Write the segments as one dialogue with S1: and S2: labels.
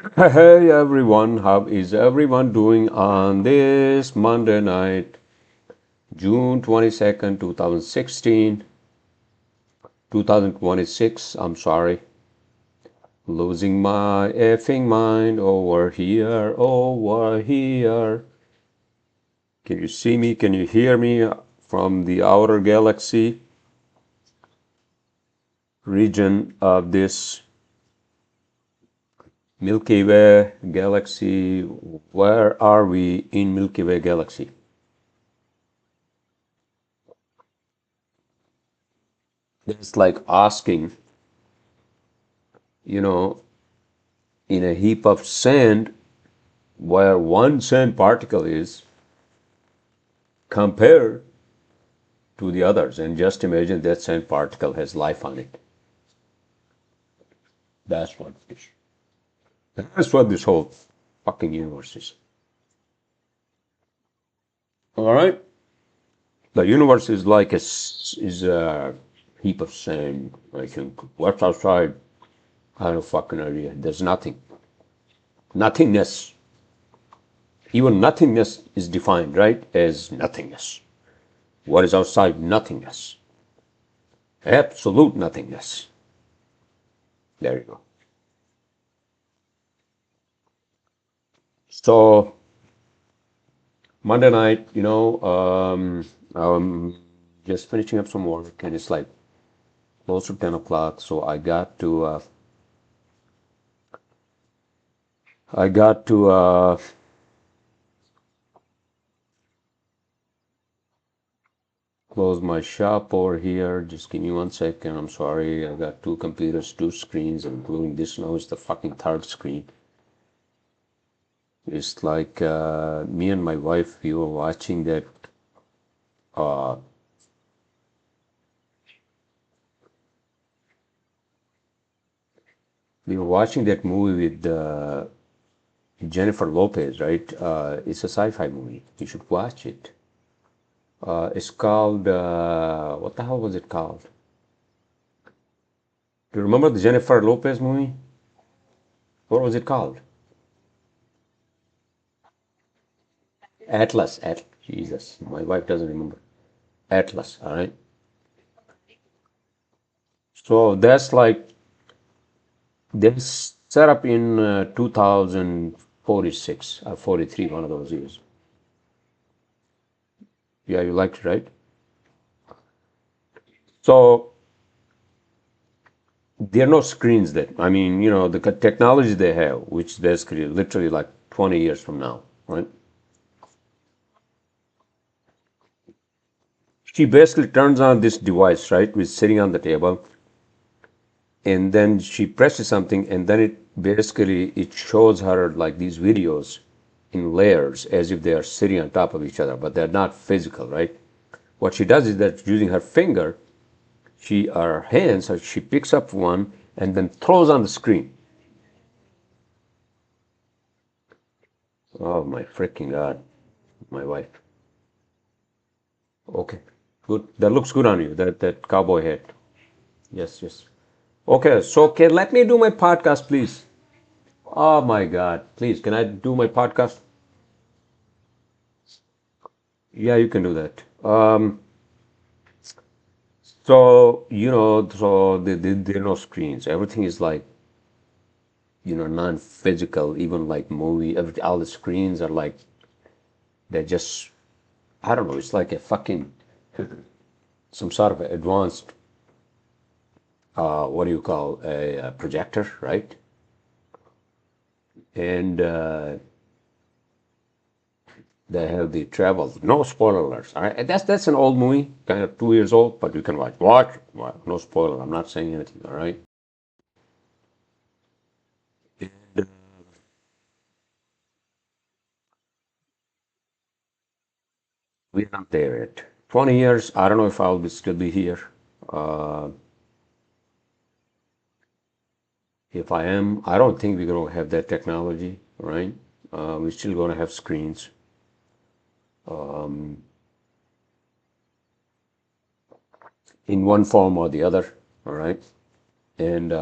S1: Hey everyone, how is everyone doing on this Monday night, June 22nd, 2016, 2026? I'm sorry, losing my effing mind over here, over here. Can you see me? Can you hear me from the outer galaxy region of this Milky Way galaxy? Where are we in Milky Way galaxy? It's like asking, you know, in a heap of sand where one sand particle is compared to the others. And just imagine that sand particle has life on it. That's what it is. That's what this whole fucking universe is. All right? The universe is like is a heap of sand. I think what's outside, I don't fucking idea. There's nothing. Nothingness. Even nothingness is defined, right? As nothingness. What is outside? Nothingness. Absolute nothingness. There you go. So Monday night, I'm just finishing up some work, and it's like close to 10 o'clock. So I got to close my shop over here. Just give me 1 second. I'm sorry. I got two computers, two screens, including this now is the fucking third screen. It's like me and my wife, we were watching that. Uh, we were watching that movie with Jennifer Lopez, right? It's a sci-fi movie. You should watch it. It's called, what the hell was it called? Do you remember the Jennifer Lopez movie? What was it called? Atlas. Jesus, my wife doesn't remember. Atlas, all right? So that's like, this set up in 2046 or 43, one of those years. Yeah, you liked it, right? So there are no screens that, I mean, the technology they have, which basically literally like 20 years from now, right? She basically turns on this device, right, which is sitting on the table, and then she presses something, and then it shows her like these videos in layers as if they are sitting on top of each other, but they're not physical, right? What she does is that using her finger, her hands, she picks up one and then throws on the screen. Oh my freaking God, my wife. Okay, good. That looks good on you. That cowboy hat. Yes, yes. Okay, so let me do my podcast, please. Oh my God, please, can I do my podcast? Yeah, you can do that. There are no screens. Everything is like, non-physical, even like movie, all the screens are like, they're just, I don't know, it's like a fucking, some sort of advanced, what do you call, a projector, right? And they have the travel. No spoiler alerts. All right, and that's an old movie, kind of 2 years old, but you can watch. Watch. No spoiler. I'm not saying anything. All right. And, we're not there yet. 20 years. I don't know if I'll still be here. Uh, if I am, I don't think we're gonna have that technology. All right. We're still gonna have screens. Um, in one form or the other. All right. And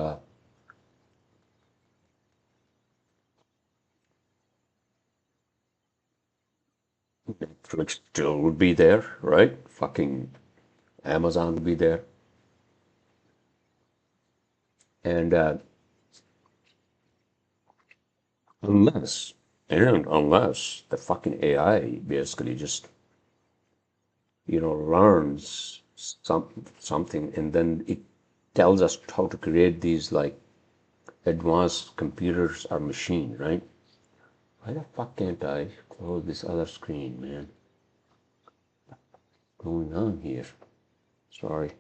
S1: Netflix still would be there, right? Fucking Amazon would be there. And unless, unless the fucking AI basically just, learns something and then it tells us how to create these like advanced computers or machine, right? Why the fuck can't I close this other screen, man? What's going on here? Sorry.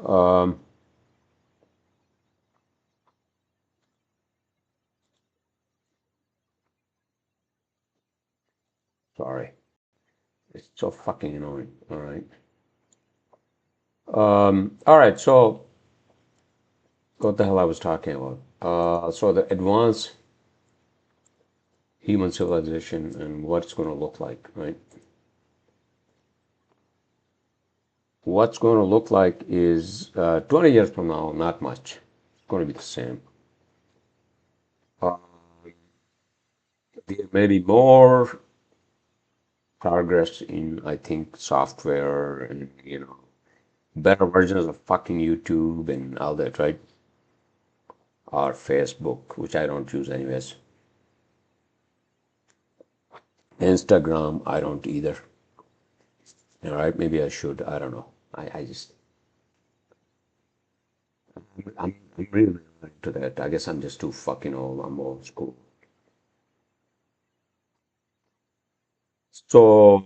S1: Um, sorry. It's so fucking annoying. All right. All right. So what the hell I was talking about? So the advanced human civilization and what it's going to look like, right? What's going to look like is 20 years from now, not much. It's going to be the same. Uh, there may be more progress in, I think, software and, better versions of fucking YouTube and all that, right? Or Facebook, which I don't use anyways. Instagram, I don't either. All right, maybe I should. I don't know. I just, I'm really not into that. I guess I'm just too fucking old. I'm old school. So,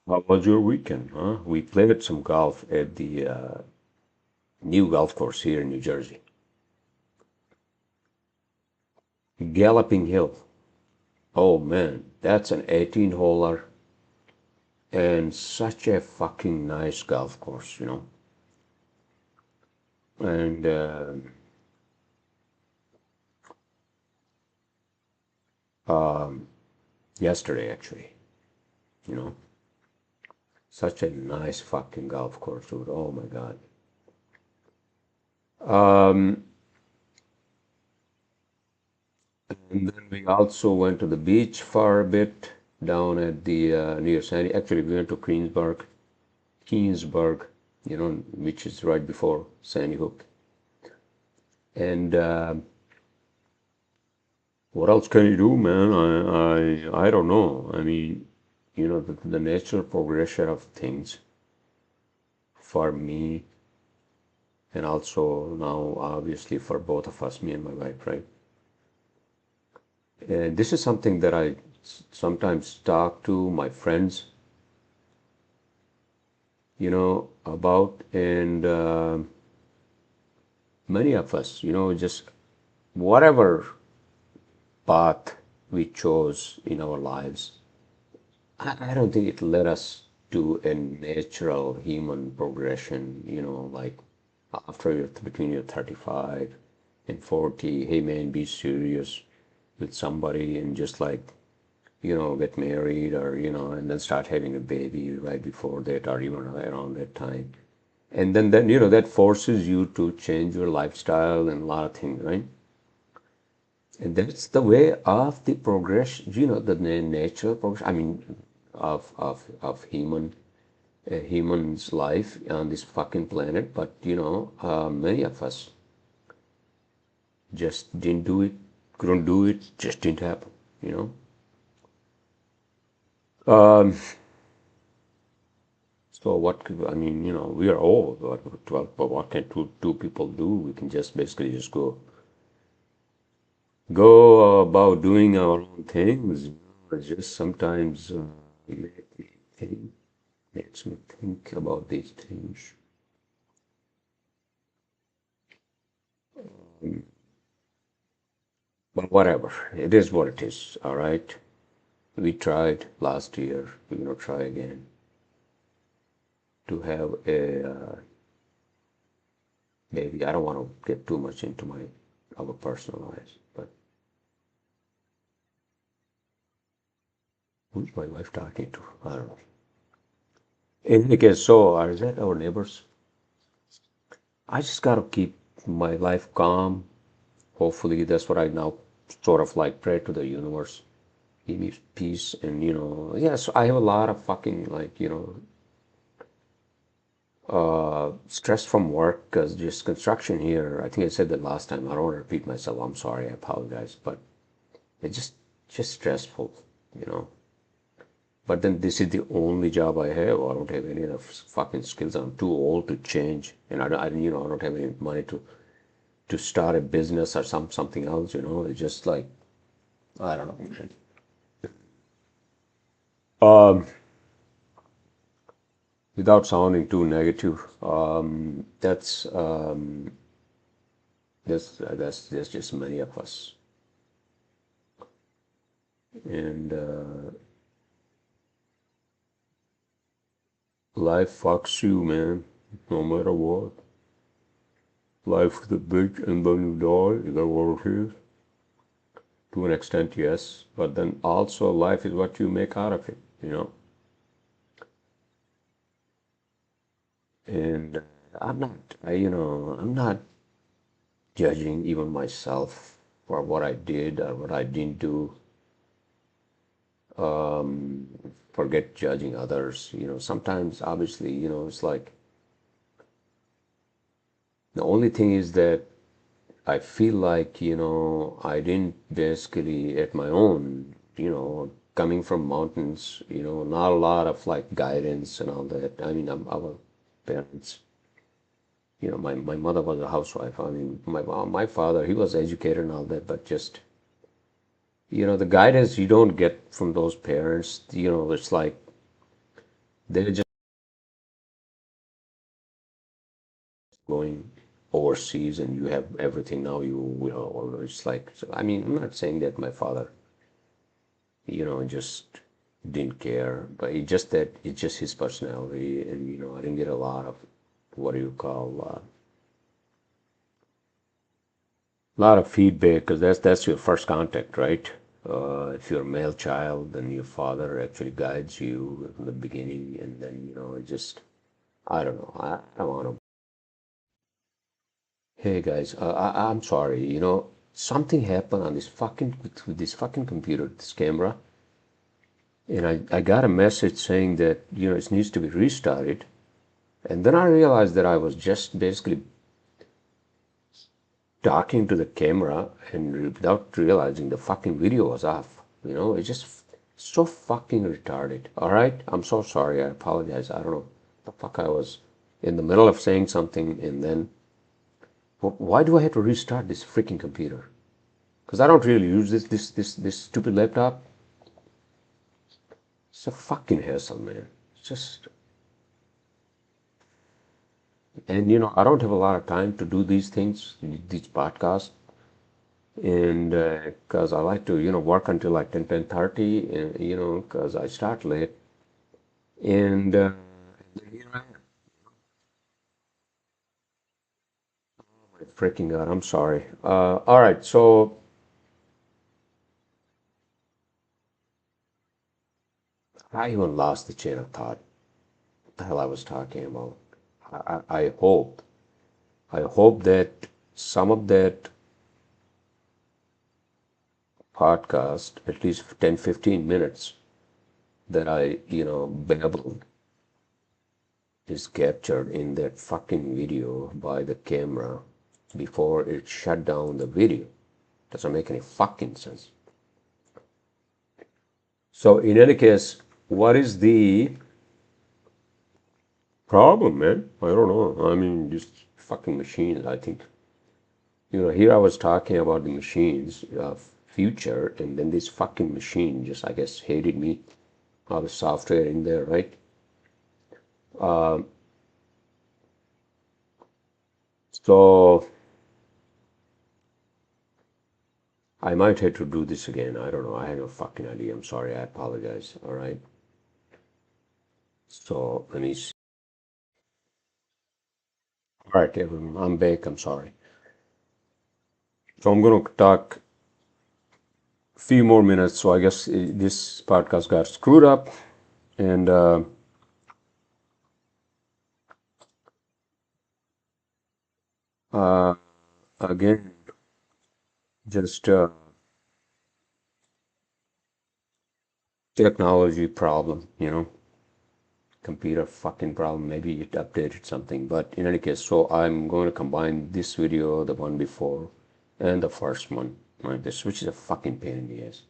S1: how was your weekend, huh? We played some golf at the new golf course here in New Jersey. Galloping Hill. Oh man, that's an 18-holer and such a fucking nice golf course. And um, yesterday, actually, you know, such a nice fucking golf course, dude. Oh my God. Um, and then we also went to the beach for a bit down at the near Sandy. Actually, we went to Keensburg, which is right before Sandy Hook. And what else can you do, man? I don't know. I mean, the natural progression of things for me, and also now, obviously, for both of us, me and my wife, right? And this is something that I sometimes talk to my friends, about, and many of us, just whatever path we chose in our lives, I don't think it led us to a natural human progression, like after between your 35 and 40, hey man, be serious with somebody and just like, get married or, and then start having a baby right before that or even around that time. And then, that forces you to change your lifestyle and a lot of things, right? And that's the way of the progression, the natural progression, I mean, of human's life on this fucking planet. But, many of us just didn't do it, couldn't do it, just didn't happen, you know? So I mean, we are old, but what can two people do? We can just basically just go about doing our own things. It's just sometimes make me think, makes me think about these things. But whatever, it is what it is. All right, we tried last year. We're gonna try again to have a maybe. I don't want to get too much into our personal lives, but who's my wife talking to? I don't know. In any case, so are that our neighbors? I just gotta keep my life calm. Hopefully, that's what I now sort of like pray to the universe. give me peace. And yes, I have a lot of fucking like stress from work because just construction here. I think I said that last time. I don't want to repeat myself. I'm sorry. I apologize, but it's just stressful, you know. But then this is the only job I have. I don't have any other fucking skills. I'm too old to change, and I don't have any money to start a business or something else. It's just like I don't know. Um, Without sounding too negative, that's just many of us, and life fucks you, man. No matter what, life is a bitch, and then you die. Is that what it is? To an extent, yes, but then also life is what you make out of it. And I'm not judging even myself for what I did or what I didn't do. Um, Forget judging others. Sometimes, obviously, it's like the only thing is that I feel like, I didn't basically at my own, coming from mountains, not a lot of like guidance and all that. I mean, our parents, my mother was a housewife. I mean, my father, he was educated and all that, but just, the guidance you don't get from those parents, it's like they're just going overseas and you have everything now, or it's like, so, I mean, I'm not saying that my father, just didn't care, but it's just his personality, and I didn't get a lot of what do you call a lot of feedback because that's your first contact, right? If you're a male child, then your father actually guides you in the beginning, and then it just I don't know. I don't want to. Hey guys, I'm sorry. Something happened on this fucking with this fucking computer, this camera, and I got a message saying that it needs to be restarted. And then I realized that I was just basically talking to the camera and without realizing the fucking video was off. It's just so fucking retarded. All right? I'm so sorry. I apologize. I don't know the fuck I was in the middle of saying something and then why do I have to restart this freaking computer? Because I don't really use this stupid laptop. It's a fucking hassle, man. It's just and I don't have a lot of time to do these things, these podcasts. And because I like to work until like 10:30, and because I start late, and here I am. Freaking God, I'm sorry. All right, so I even lost the chain of thought. What the hell I was talking about. I hope that some of that podcast, at least 10, 15 minutes that I babbled, is captured in that fucking video by the camera before it shut down the video. Doesn't make any fucking sense. So in any case, what is the problem, man? I don't know. I mean, just fucking machines. I think here I was talking about the machines future, and then this fucking machine just I guess hated me. All the software in there, right? So I might have to do this again. I don't know. I have no fucking idea. I'm sorry. I apologize. All right. So let me see. All right, everyone. I'm back. I'm sorry. So I'm going to talk a few more minutes. So I guess this podcast got screwed up. And uh, again, just technology problem, computer fucking problem. Maybe it updated something, but in any case, so I'm going to combine this video, the one before, and the first one, right? This, which is a fucking pain in the ass.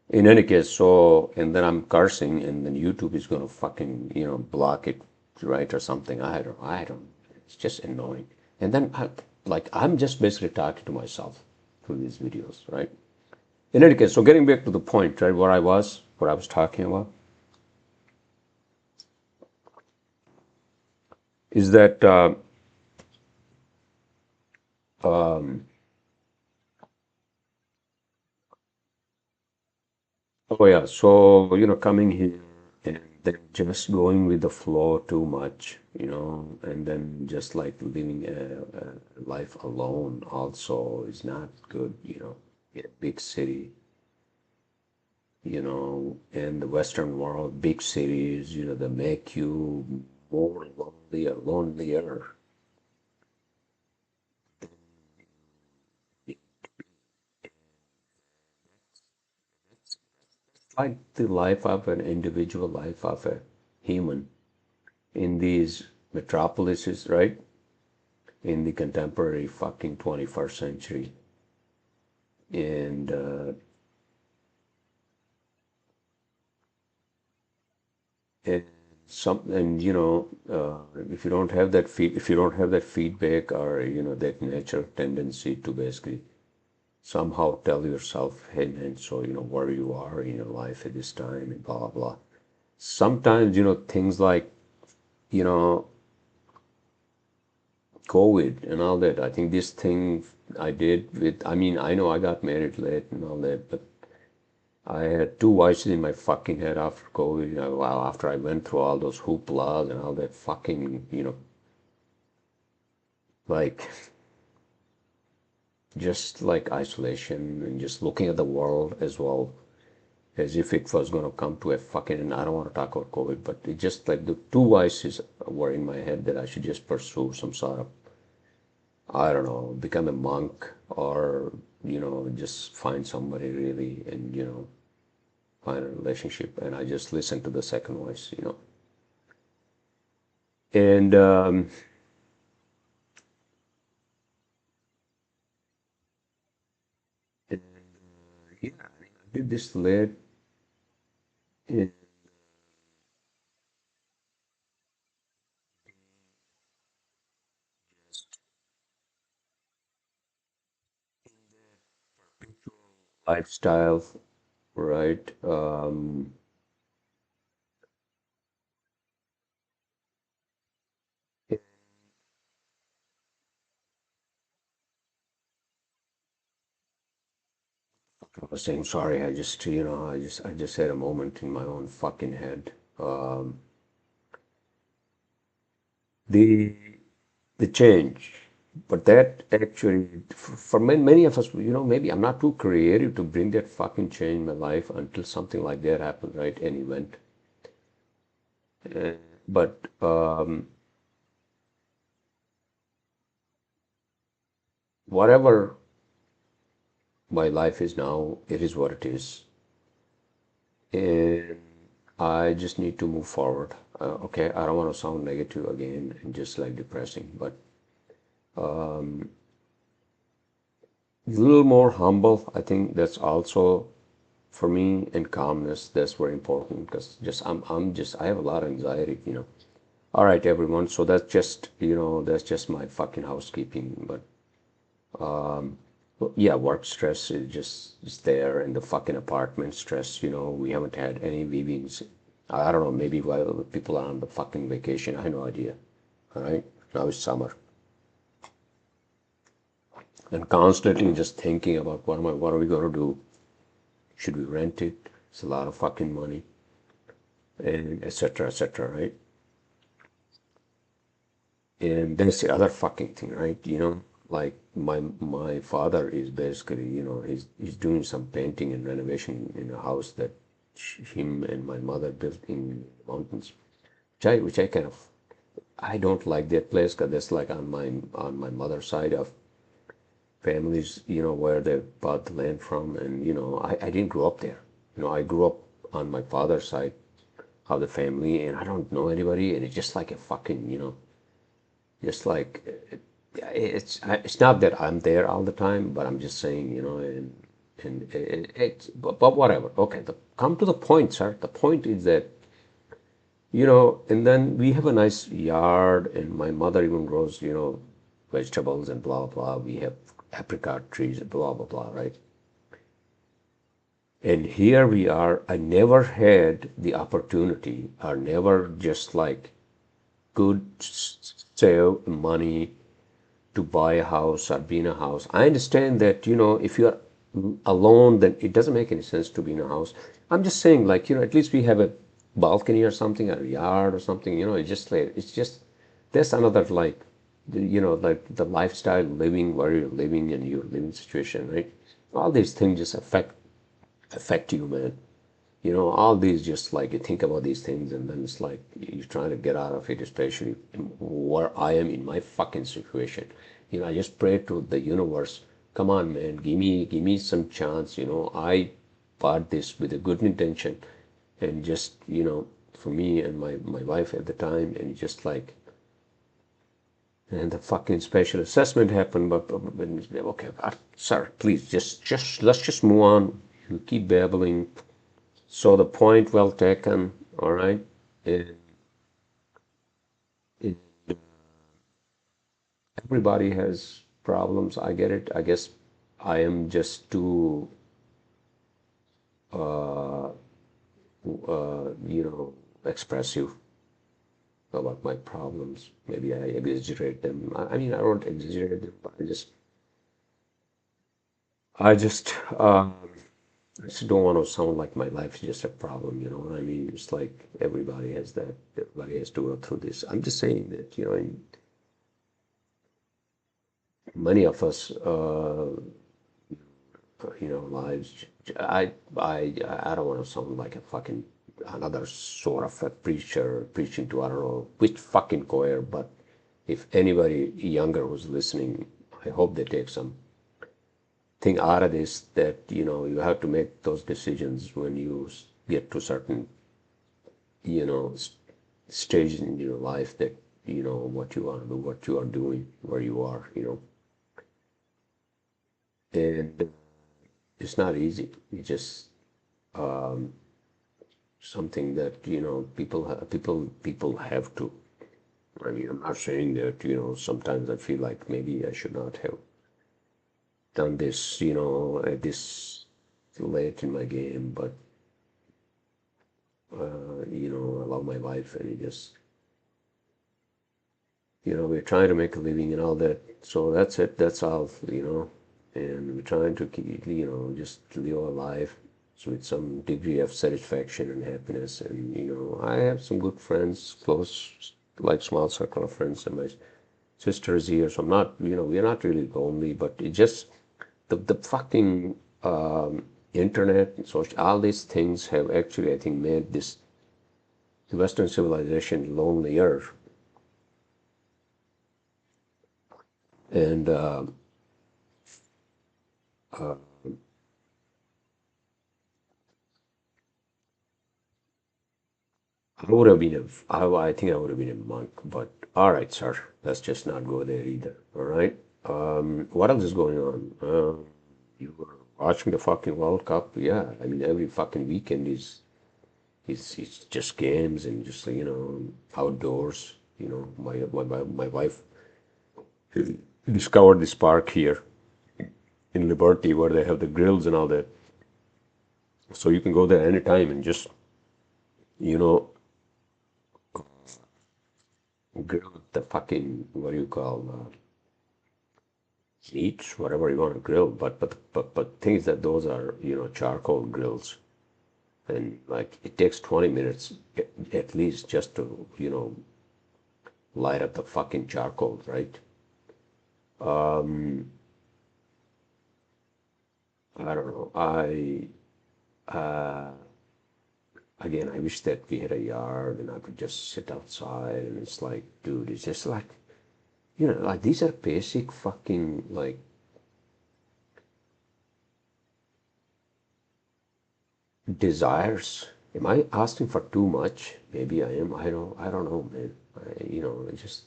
S1: In any case, so, and then I'm cursing, and then YouTube is going to fucking, block it, right, or something. I don't. It's just annoying. And then, I'm just basically talking to myself through these videos, right? In any case, so getting back to the point, right, what I was talking about, is that, um, oh yeah, so, coming here and then just going with the flow too much, and then just like living a life alone also is not good, in a big city, in the Western world, big cities, they make you more lonelier. Like the life of an individual, life of a human in these metropolises, right? In the contemporary fucking 21st century. And and if you don't have that feedback, or that nature tendency to basically somehow tell yourself, hey man, so where you are in your life at this time and blah blah blah. Sometimes things like you know COVID and all that. I think this thing I did with, I mean, I know I got married late and all that, but I had two voices in my fucking head after COVID. Wow, after I went through all those hooplas and all that fucking, like, just like isolation and just looking at the world as well as if it was going to come to a fucking, and I don't want to talk about COVID, but it just like the two voices were in my head that I should just pursue some sort of, I don't know, become a monk, or, just find somebody really and, find a relationship. And I just listened to the second voice. And yeah, I mean, I did this late in lifestyle, right? I was saying sorry. I just had a moment in my own fucking head. The the change, but that actually, for many of us, maybe I'm not too creative to bring that fucking change in my life until something like that happened, right? An event. Uh, but whatever my life is now, it is what it is, and I just need to move forward. Okay, I don't want to sound negative again and just like depressing, but a little more humble. I think that's also for me, and calmness. That's very important because I have a lot of anxiety. All right, everyone. So that's just my fucking housekeeping. But well, yeah, work stress is there, and the fucking apartment stress. We haven't had any viewings. I don't know. Maybe while people are on the fucking vacation. I have no idea. All right. Now it's summer, and constantly just thinking about what are we gonna do? Should we rent it? It's a lot of fucking money, and etc. etc. Right? And that's the other fucking thing, right? Like my father is basically, he's doing some painting and renovation in a house that him and my mother built in the mountains, which I kind of, I don't like that place because that's like on my mother's side of families, where they bought the land from, and I didn't grow up there. I grew up on my father's side of the family, and I don't know anybody, and it's just like a fucking, just like it's not that I'm there all the time, but I'm just saying, and it's but whatever. Okay, come to the point, sir. The point is that and then we have a nice yard, and my mother even grows, vegetables and blah blah. We have apricot trees, blah blah blah, right? And here we are. I never had the opportunity, or never just like could save money to buy a house or be in a house. I understand that, if you're alone, then it doesn't make any sense to be in a house. I'm just saying, like, at least we have a balcony or something, or a yard or something, it's just, there's another, like, like the lifestyle living where you're living and your living situation, right? All these things just affect you, man. All these, just like you think about these things, and then it's like you're trying to get out of it, especially where I am in my fucking situation. I just pray to the universe, come on, man, give me some chance. I bought this with a good intention, and just, for me and my wife at the time, and just like, and the fucking special assessment happened, but okay, sir, please, just let's just move on. You keep babbling. So the point well taken, all right? And, and everybody has problems. I get it. I guess I am just too, uh, expressive about my problems. Maybe I exaggerate them. I mean, I don't exaggerate them, but I just don't want to sound like my life is just a problem. You know what I mean? It's like everybody has that. Everybody has to go through this. I'm just saying that, many of us, lives. I don't want to sound like a fucking another sort of a preacher preaching to I don't know which fucking choir, but if anybody younger who's listening, I hope they take some thing out of this, that you have to make those decisions when you get to certain you know stages in your life, that what you want to do, what you are doing, where you are, and it's not easy. It's just something that people have to. I mean, I'm not saying that sometimes I feel like maybe I should not have done this at this late in my game, but I love my life, and it just we're trying to make a living and all that. So that's it. That's all. And we're trying to keep just live our life with some degree of satisfaction and happiness. And I have some good friends, close, like small circle of friends, and my sister is here. So I'm not, we're not really lonely, but it just the fucking internet and social, all these things have actually, I think, made this Western civilization lonelier. And I would have been I think I would have been a monk, but all right, sir, let's just not go there either. All right. What else is going on? You were watching the fucking World Cup? Yeah, I mean every fucking weekend is just games and just outdoors. My wife discovered this park here in Liberty where they have the grills and all that, so you can go there anytime and just you know grill the fucking what do you call meats, whatever you want to grill. But things that those are charcoal grills, and like it takes 20 minutes at least just to light up the fucking charcoal, right? Um, I don't know. Uh, Again, I wish that we had a yard and I could just sit outside, and it's like, dude, it's just like like these are basic fucking like desires. Am I asking for too much? Maybe I am. I don't know, man. I just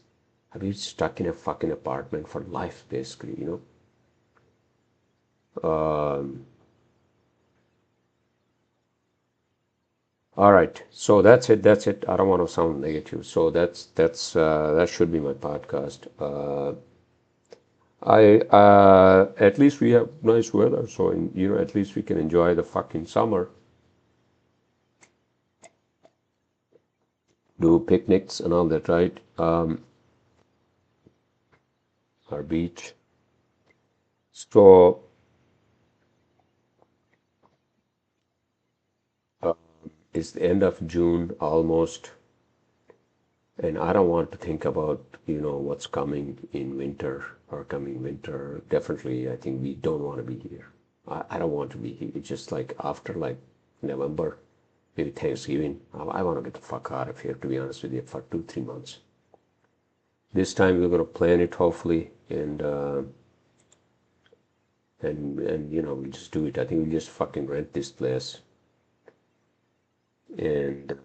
S1: I've been stuck in a fucking apartment for life, basically. Um, all right, so that's it. That's it. I don't want to sound negative. So that should be my podcast. I at least we have nice weather, so at least we can enjoy the fucking summer, do picnics and all that, right? Our beach. So uh, it's the end of June almost, and I don't want to think about what's coming in winter or coming winter. Definitely, I think we don't want to be here. I don't want to be here. It's just like after like November, maybe Thanksgiving. I want to get the fuck out of here, to be honest with you, for 2, 3 months. This time we're gonna plan it hopefully, and we'll just do it. I think we'll just fucking rent this place, and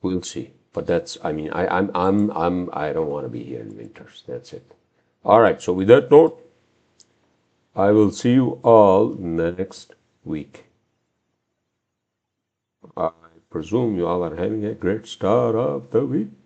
S1: we'll see. But that's, I mean, I don't want to be here in winters. That's it. All right. So with that note, I will see you all next week. I presume you all are having a great start of the week.